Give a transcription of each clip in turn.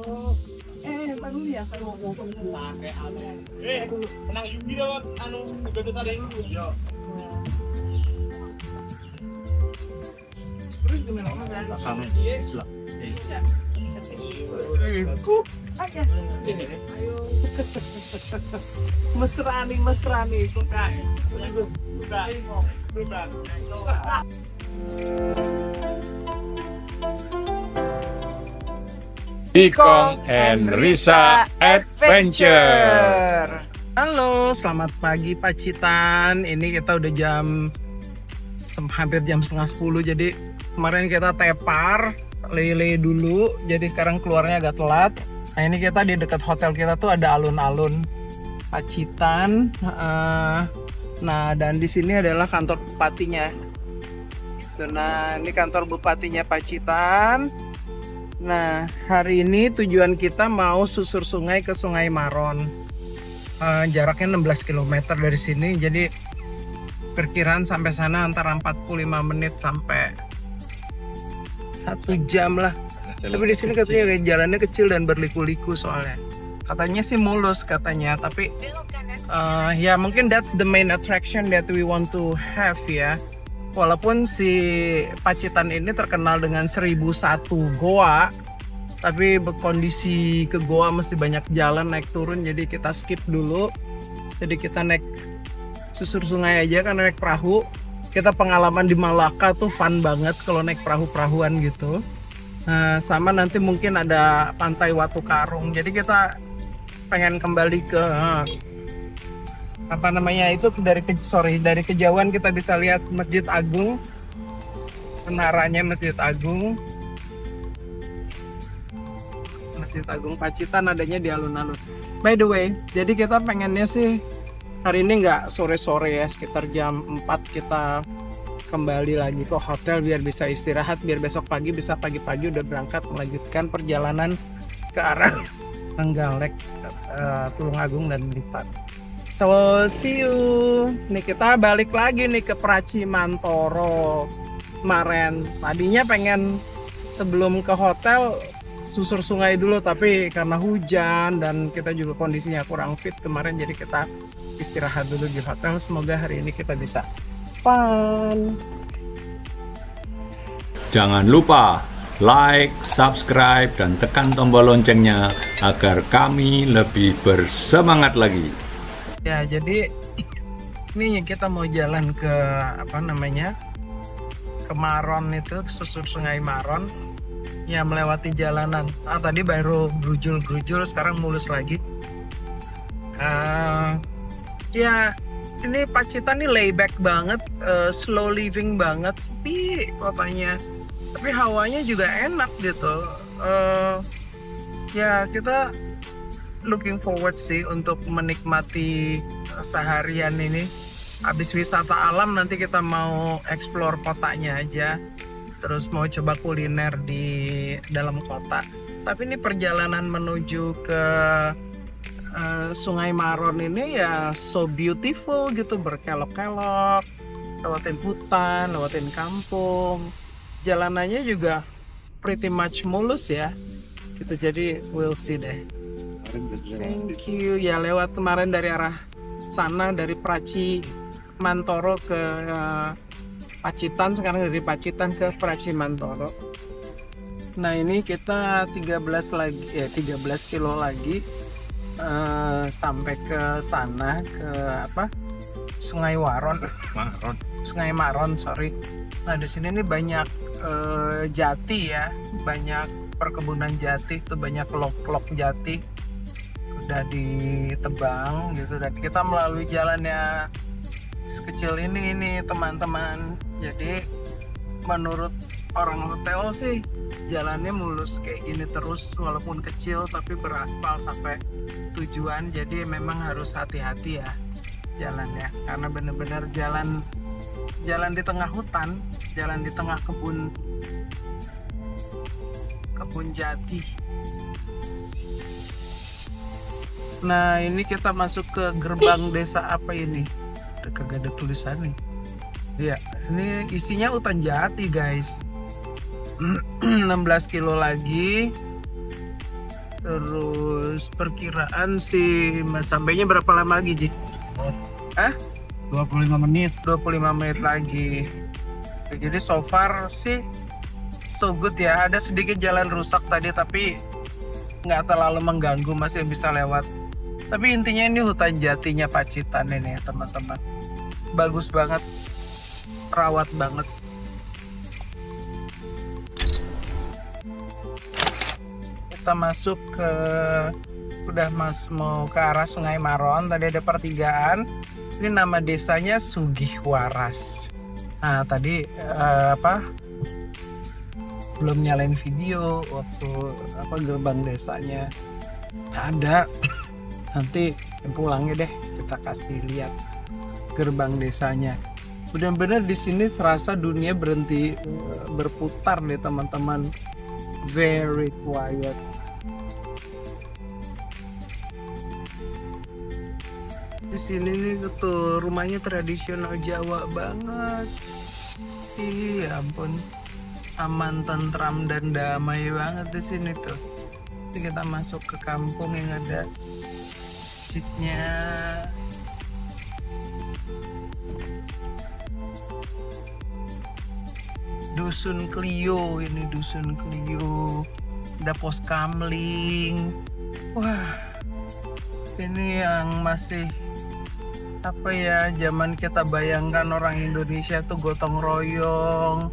Baru ya kalau ngomong pakai anu. Menang Yugi lewat anu begitu tadi. Yo. Terus gimana kan? Sama. Kup aja. Ayo. Mesrani kok kae. Udah. Ikong and Risa Adventure. Halo, selamat pagi Pacitan. Ini kita udah hampir jam setengah 10. Jadi kemarin kita tepar, lele dulu. Jadi sekarang keluarnya agak telat. Nah ini kita di dekat hotel kita tuh ada alun-alun Pacitan. Nah dan di sini adalah kantor bupatinya. Nah ini kantor bupatinya Pacitan. Nah, hari ini tujuan kita mau susur sungai ke Sungai Maron. Jaraknya 16 km dari sini, jadi perkiraan sampai sana antara 45 menit sampai 1 jam lah. Tapi di sini katanya jalannya kecil dan berliku-liku soalnya. Katanya sih mulus katanya, tapi ya mungkin that's the main attraction that we want to have ya. Walaupun si Pacitan ini terkenal dengan 1001 goa, tapi kondisi ke goa mesti banyak jalan naik turun, jadi kita skip dulu. Jadi kita naik susur sungai aja karena naik perahu. Kita pengalaman di Malaka tuh fun banget kalau naik perahu-perahuan gitu. Sama nanti mungkin ada pantai Watu Karung. Jadi kita pengen kembali ke apa namanya itu dari kejauhan kita bisa lihat Masjid Agung, menaranya Masjid Agung Pacitan adanya di alun-alun. By the way, jadi kita pengennya sih hari ini nggak sore-sore ya, sekitar jam 4 kita kembali lagi ke hotel biar bisa istirahat, biar besok pagi bisa pagi-pagi udah berangkat melanjutkan perjalanan ke arah Trenggalek, Tulungagung dan Lipat. So see you. Nih kita balik lagi nih ke Pracimantoro kemarin. Tadinya pengen sebelum ke hotel susur sungai dulu, tapi karena hujan dan kita juga kondisinya kurang fit kemarin, jadi kita istirahat dulu di hotel. Semoga hari ini kita bisa fun. Jangan lupa like, subscribe, dan tekan tombol loncengnya agar kami lebih bersemangat lagi. Ya, jadi ini kita mau jalan ke apa namanya, ke Maron itu, susur Sungai Maron. Ya melewati jalanan. Tadi baru grujul, sekarang mulus lagi. Ya ini Pacitan nih layback banget, slow living banget, sepi kotanya. Tapi hawanya juga enak gitu. Ya kita looking forward sih untuk menikmati seharian ini. Habis wisata alam nanti kita mau explore kotanya aja, terus mau coba kuliner di dalam kota. Tapi ini perjalanan menuju ke Sungai Maron ini ya so beautiful gitu, berkelok-kelok, lewatin hutan, lewatin kampung. Jalanannya juga pretty much mulus ya gitu, jadi we'll see deh. Thank you. Ya lewat kemarin dari arah sana, dari Pracimantoro ke Pacitan, sekarang dari Pacitan ke Pracimantoro. Nah ini kita 13 kilo lagi sampai ke sana, ke apa, Sungai Maron, sorry. Nah di sini nih banyak jati ya, banyak perkebunan jati, itu banyak lok jati udah ditebang gitu, dan kita melalui jalannya sekecil ini teman-teman. Jadi menurut orang hotel sih jalannya mulus kayak gini terus, walaupun kecil tapi beraspal sampai tujuan. Jadi memang harus hati-hati ya jalannya, karena bener-bener jalan di tengah hutan, jalan di tengah kebun jati. Nah ini kita masuk ke gerbang desa apa ini? Kagak ada tulisan nih. Ya, ini isinya hutan jati guys. 16 kilo lagi. Terus perkiraan si Mas sampainya berapa lama lagi, Ji? Hah? 25 menit. 25 menit lagi. Jadi so far sih so good ya. Ada sedikit jalan rusak tadi tapi nggak terlalu mengganggu, masih bisa lewat. Tapi intinya ini hutan jatinya Pacitan ini ya teman-teman. Bagus banget, rawat banget. Kita masuk ke mau ke arah Sungai Maron. Tadi ada pertigaan. Ini nama desanya Sugihwaras. Nah tadi belum nyalain video waktu gerbang desanya ada. Nanti pulangnya deh kita kasih lihat gerbang desanya. Benar-benar di sini serasa dunia berhenti berputar nih teman-teman. Very quiet. Di sini nih tuh rumahnya tradisional Jawa banget. Ih, ampun. Aman, tentram dan damai banget di sini tuh. Jadi kita masuk ke kampung yang ada masjidnya. Dusun Clio, ini Dusun Clio. Ada pos kamling. Wah, ini yang masih zaman kita bayangkan orang Indonesia tuh gotong royong,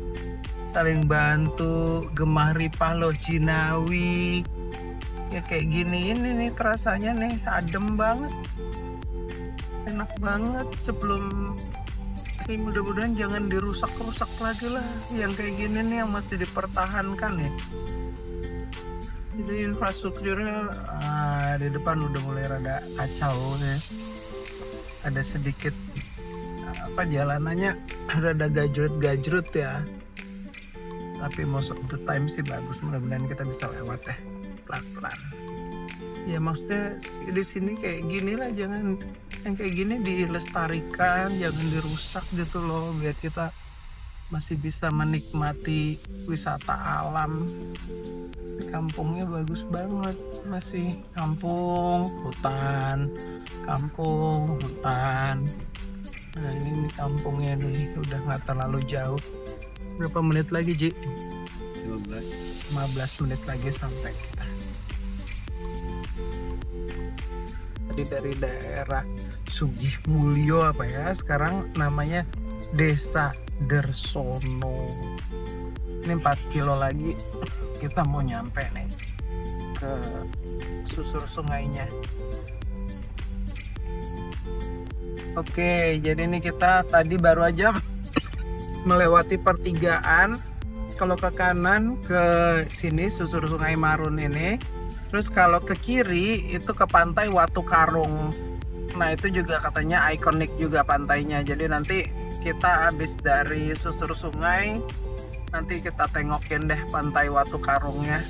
saling bantu, gemah ripah loh jinawi. Ya kayak gini ini nih rasanya nih, adem banget, enak banget. Sebelum ini mudah-mudahan jangan dirusak-rusak lagi lah, yang kayak gini nih yang masih dipertahankan ya. Jadi infrastrukturnya di depan udah mulai rada kacau ya. Ada sedikit jalanannya rada gajrut-gajrut ya. Tapi most of the time sih bagus, mudah-mudahan kita bisa lewat ya pelan-pelan. Ya maksudnya di sini kayak gini lah, jangan yang kayak gini dilestarikan, jangan dirusak gitu loh, biar kita masih bisa menikmati wisata alam. Kampungnya bagus banget, masih kampung hutan, kampung hutan. Nah ini kampungnya nih udah nggak terlalu jauh. Berapa menit lagi, Ji? 15 menit lagi sampai kita. Tadi dari daerah Sugihmulyo sekarang namanya Desa Dersono. Ini 4 kilo lagi kita mau nyampe nih ke susur sungainya. Oke, jadi ini kita tadi baru aja melewati pertigaan. Kalau ke kanan ke sini susur Sungai Marun ini. Terus kalau ke kiri itu ke pantai Watu Karung. Nah itu juga katanya ikonik juga pantainya. Jadi nanti kita habis dari susur sungai, nanti kita tengokin deh pantai Watu Karungnya.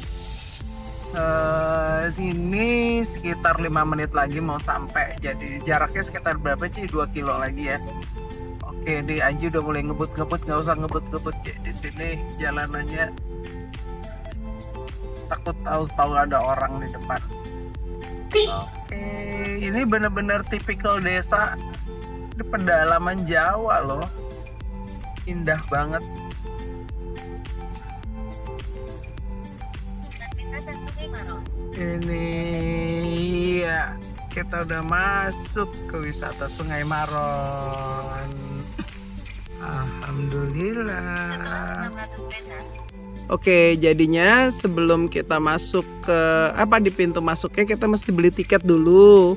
Sini sekitar 5 menit lagi mau sampai. Jadi jaraknya sekitar berapa sih? 2 kilo lagi ya. Oke, di Anji udah mulai ngebut-ngebut, nggak usah ngebut-ngebut di sini jalanannya. Takut tahu ada orang di depan. Oke, ini bener-bener tipikal desa di pedalaman Jawa loh. Indah banget. Ini ya, kita udah masuk ke wisata Sungai Maron. Alhamdulillah. Setelah 600 meter. Oke, jadinya sebelum kita masuk ke di pintu masuknya kita mesti beli tiket dulu.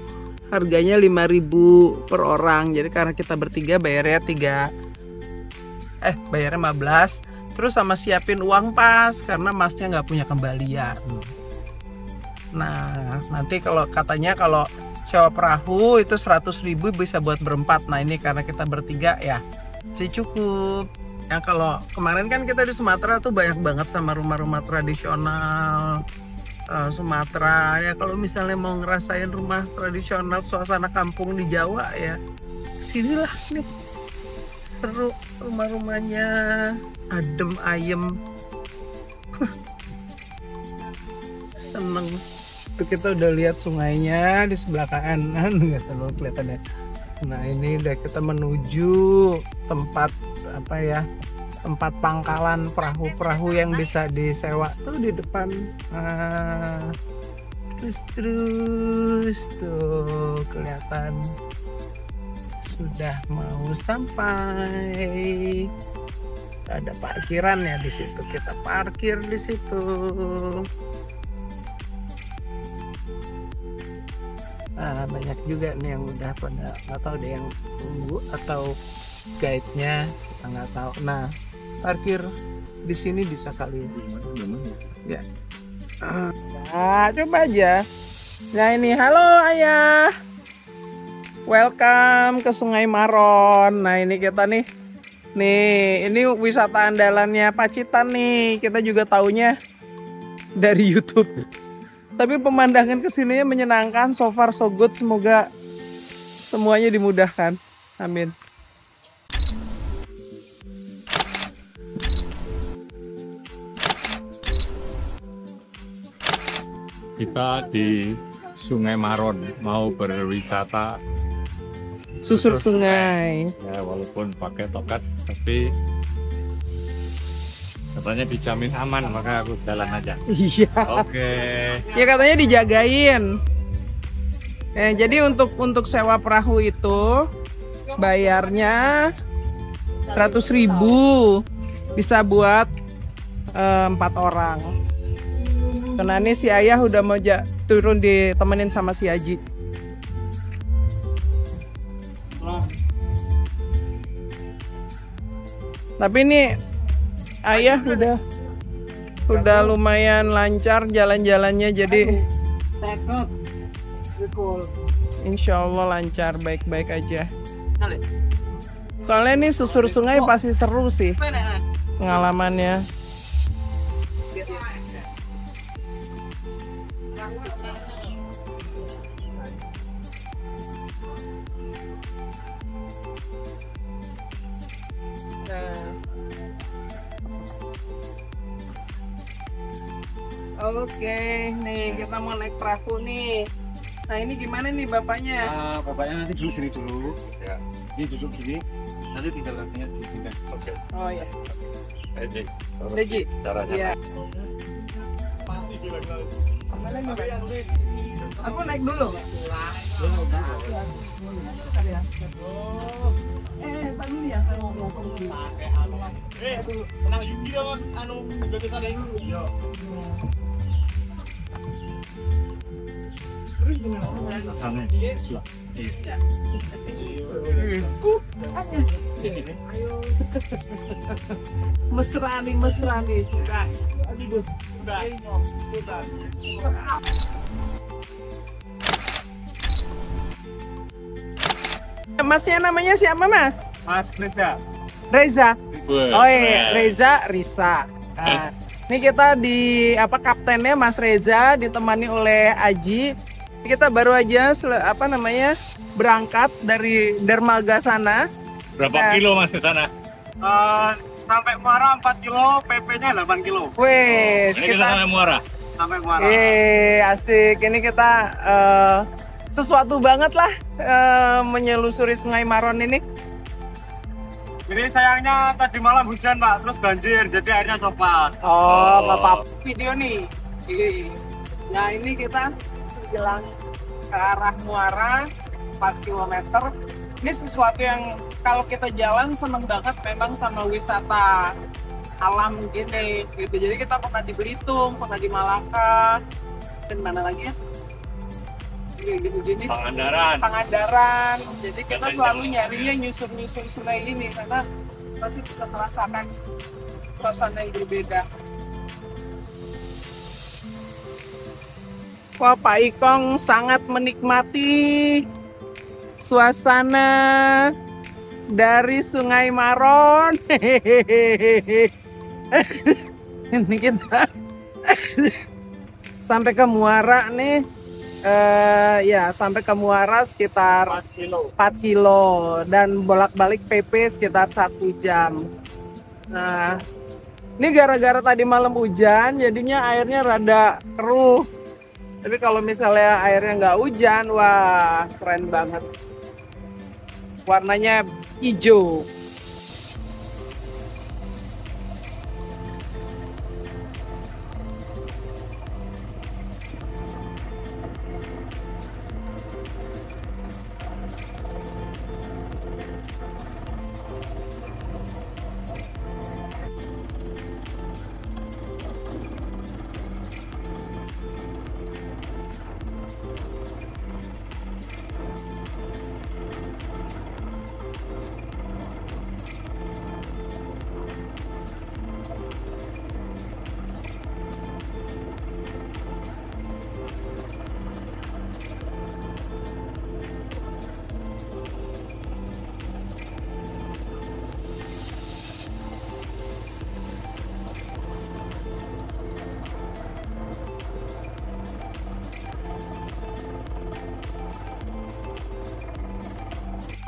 Harganya 5.000 per orang. Jadi karena kita bertiga bayarnya 15. Terus sama siapin uang pas karena masnya nggak punya kembalian. Nah, nanti kalau sewa perahu itu 100.000 bisa buat berempat. Nah, ini karena kita bertiga ya sih cukup. Ya kalau kemarin kan kita di Sumatera tuh banyak banget sama rumah-rumah tradisional Sumatera. Ya kalau misalnya mau ngerasain rumah tradisional suasana kampung di Jawa ya sinilah nih. Seru rumah-rumahnya, adem ayem. Seneng. Itu kita udah lihat sungainya di sebelah kanan, nggak terlalu kelihatan ya. Nah ini udah kita menuju tempat apa ya, tempat pangkalan perahu-perahu yang bisa disewa tuh di depan. Nah, terus tuh kelihatan sudah mau sampai. Ada parkiran ya di situ, kita parkir di situ. Nah, banyak juga nih yang udah pada nggak tahu deh yang tunggu atau guide-nya, kita nggak tahu. Nah, parkir di sini bisa kali ya. Nah, coba aja. Nah ini, halo ayah, welcome ke Sungai Maron. Nah ini kita nih, ini wisata andalannya Pacitan nih. Kita juga taunya dari YouTube. Tapi pemandangan kesininya menyenangkan, so far so good. Semoga semuanya dimudahkan. Amin. Kita di Sungai Maron mau berwisata Susur sungai. ya, walaupun pakai tokat tapi katanya dijamin aman, maka aku jalan aja. Iya. Oke. Ya katanya dijagain. Jadi untuk sewa perahu itu bayarnya 100.000, bisa buat 4 orang. Karena ini si ayah udah mau turun ditemenin sama si Aji. Tapi ini ayah udah lumayan lancar jalan-jalannya, jadi insya Allah lancar, baik-baik aja. Soalnya ini susur sungai pasti seru sih pengalamannya. Oke, nih kita mau naik perahu nih. Nah ini gimana nih bapaknya? Bapaknya nanti dulu sini dulu. Ya. Ini duduk sini. Nanti tinggal kakinya dipindah. Oke. Oh ya, Eji. Eji. Caranya. Ya. Aku naik dulu. Tadi ya saya mau ngomong. Tenang Yuki dong, gede tadi. Iya. Sana. Mesrani. Masnya namanya siapa mas? Mas Reza. Reza. Oh iya, Reza. Risa. Nah, ini kita di kaptennya Mas Reza ditemani oleh Aji. Kita baru aja berangkat dari dermaga sana. Berapa kilo mas ke sana? Sampai Muara 4 kilo, PP-nya 8 kilo. Wes, Ini kita sampai Muara. Sampai Muara. Asik. Ini kita sesuatu banget lah menyelusuri Sungai Maron ini. Jadi sayangnya tadi malam hujan Pak, terus banjir, jadi airnya coklat. Oh, Bapak video nih. Nah ini kita jalan ke arah Muara 4 km. Ini sesuatu yang kalau kita jalan seneng banget memang sama wisata alam gini gitu. Jadi kita pernah di Belitung, pernah di Malaka, dan mana lagi ya? Gini. Pangandaran. Jadi kita selalu nyarinya nyusur sungai ini karena pasti bisa merasakan suasana yang berbeda. Wah, Pak Ikong sangat menikmati suasana dari Sungai Maron. Ini kita sampai ke Muara nih. Sampai ke Muara sekitar 4 kilo dan bolak-balik PP sekitar 1 jam. Nah, ini gara-gara tadi malam hujan jadinya airnya rada keruh. Tapi kalau misalnya airnya nggak hujan, wah keren banget. Warnanya hijau.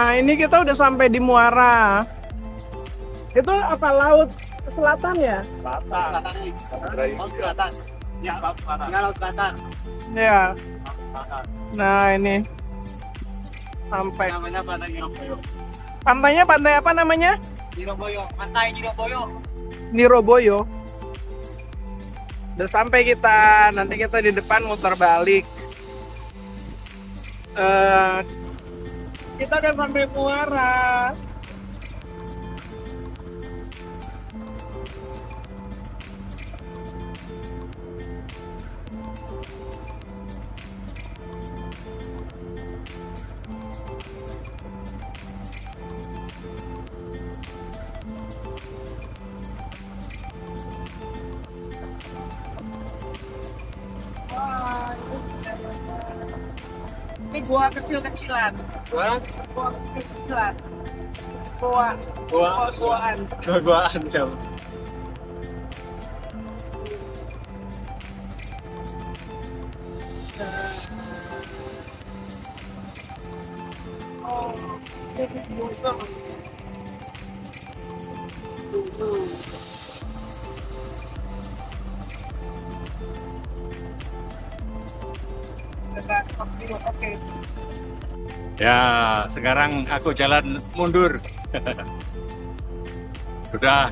Nah ini kita udah sampai di Muara. Itu apa, laut selatan ya? Selatan. Ya, selatan. Ya, laut selatan. Ya. Nah ini sampai. Namanya Pantai Niroboyo. Pantainya pantai apa namanya? Niroboyo, Pantai Niroboyo. Niroboyo. Udah sampai kita. Nanti kita di depan muter balik. Kita udah sampai Muara. Ini gua kecil-kecilan. Gua kecil-kecilan. Goaan ya. Ya, sekarang aku jalan mundur. Sudah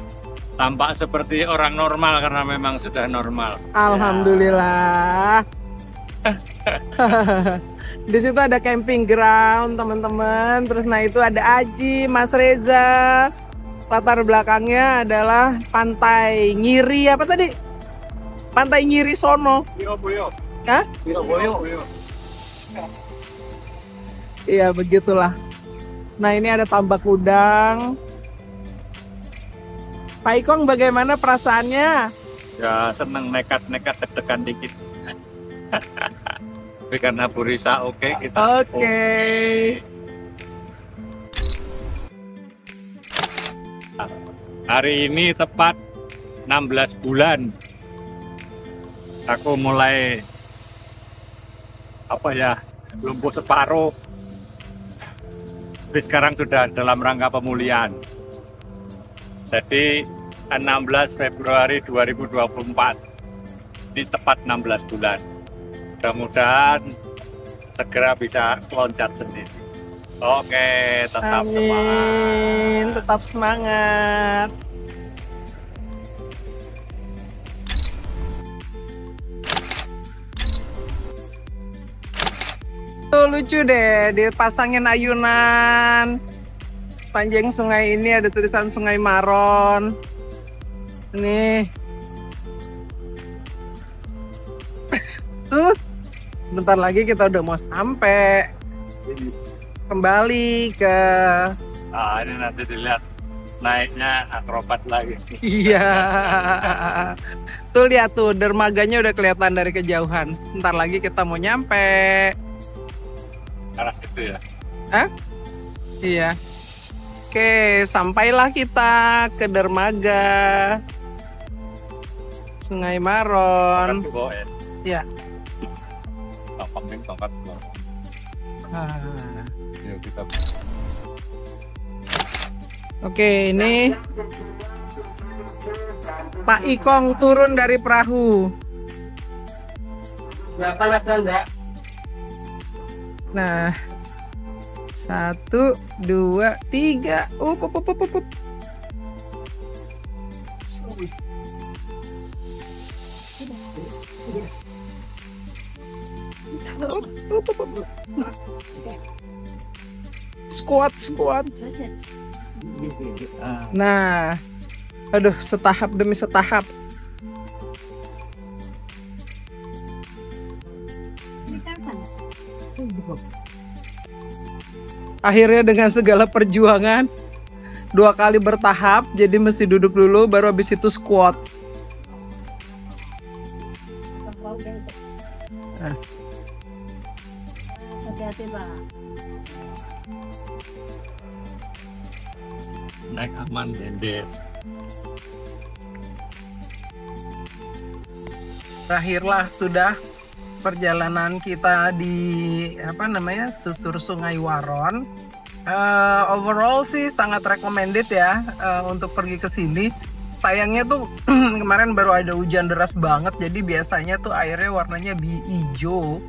tampak seperti orang normal karena memang sudah normal. Alhamdulillah. Di situ ada camping ground, teman-teman. Terus nah itu ada Aji, Mas Reza. Latar belakangnya adalah Pantai Ngiri apa tadi? Pantai Ngiri sono. Niroboyo. Hah? Niroboyo. Iya, begitulah. Nah, ini ada tambak udang. Pak Ikong, bagaimana perasaannya? Ya, seneng nekat-nekat deg-degan dikit. Tapi karena Bu Risa oke, kita Oke. Hari ini tepat 16 bulan. Aku mulai lumpuh separuh. Tapi sekarang sudah dalam rangka pemulihan. Jadi 16 Februari 2024. Ini tepat 16 bulan. Mudah-mudahan segera bisa loncat sendiri. Oke, tetap semangat. Amin, tetap semangat. Tuh lucu deh, dipasangin ayunan. Panjang sungai ini ada tulisan Sungai Maron. Nih. Tuh, sebentar lagi kita udah mau sampai. Kembali ke... Ah, ini nanti dilihat naiknya akrobat lagi. Iya. Tuh lihat tuh, dermaganya udah kelihatan dari kejauhan. Ntar lagi kita mau nyampe. Arah situ ya. Hah? Iya. Oke, sampailah kita ke dermaga Sungai Maron. Iya. Tongkat. Yuk kita. Oke, ini Pak Ikong turun dari perahu. Nah, 1, 2, 3. Up. Squat. Nah, aduh, setahap demi setahap. Akhirnya dengan segala perjuangan 2 kali bertahap, jadi mesti duduk dulu baru habis itu squat. Hati-hati, Pak. Naik aman dendek. Terakhirlah sudah perjalanan kita di susur Sungai Waron. Overall sih sangat recommended ya untuk pergi ke sini. Sayangnya tuh kemarin baru ada hujan deras banget, jadi biasanya tuh airnya warnanya hijau,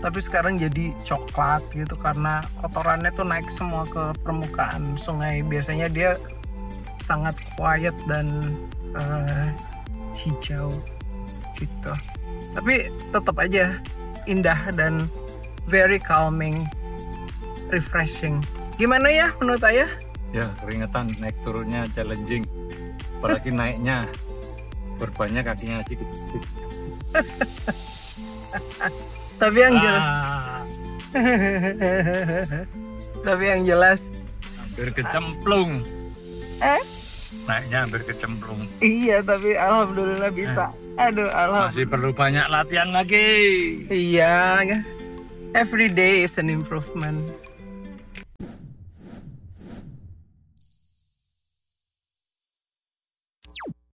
tapi sekarang jadi coklat gitu karena kotorannya tuh naik semua ke permukaan sungai. Biasanya dia sangat quiet dan hijau gitu, tapi tetap aja indah dan very calming, refreshing. Gimana ya menurut Ayah? Ya, keringetan, naik turunnya challenging. Apalagi naiknya berbanyak kakinya dikit. Tapi yang jelas tapi yang jelas Hampir kecemplung. Naiknya hampir kecemplung. Iya, tapi alhamdulillah bisa. Aduh, alhamdulillah. Masih perlu banyak latihan lagi. Iya, every day is an improvement.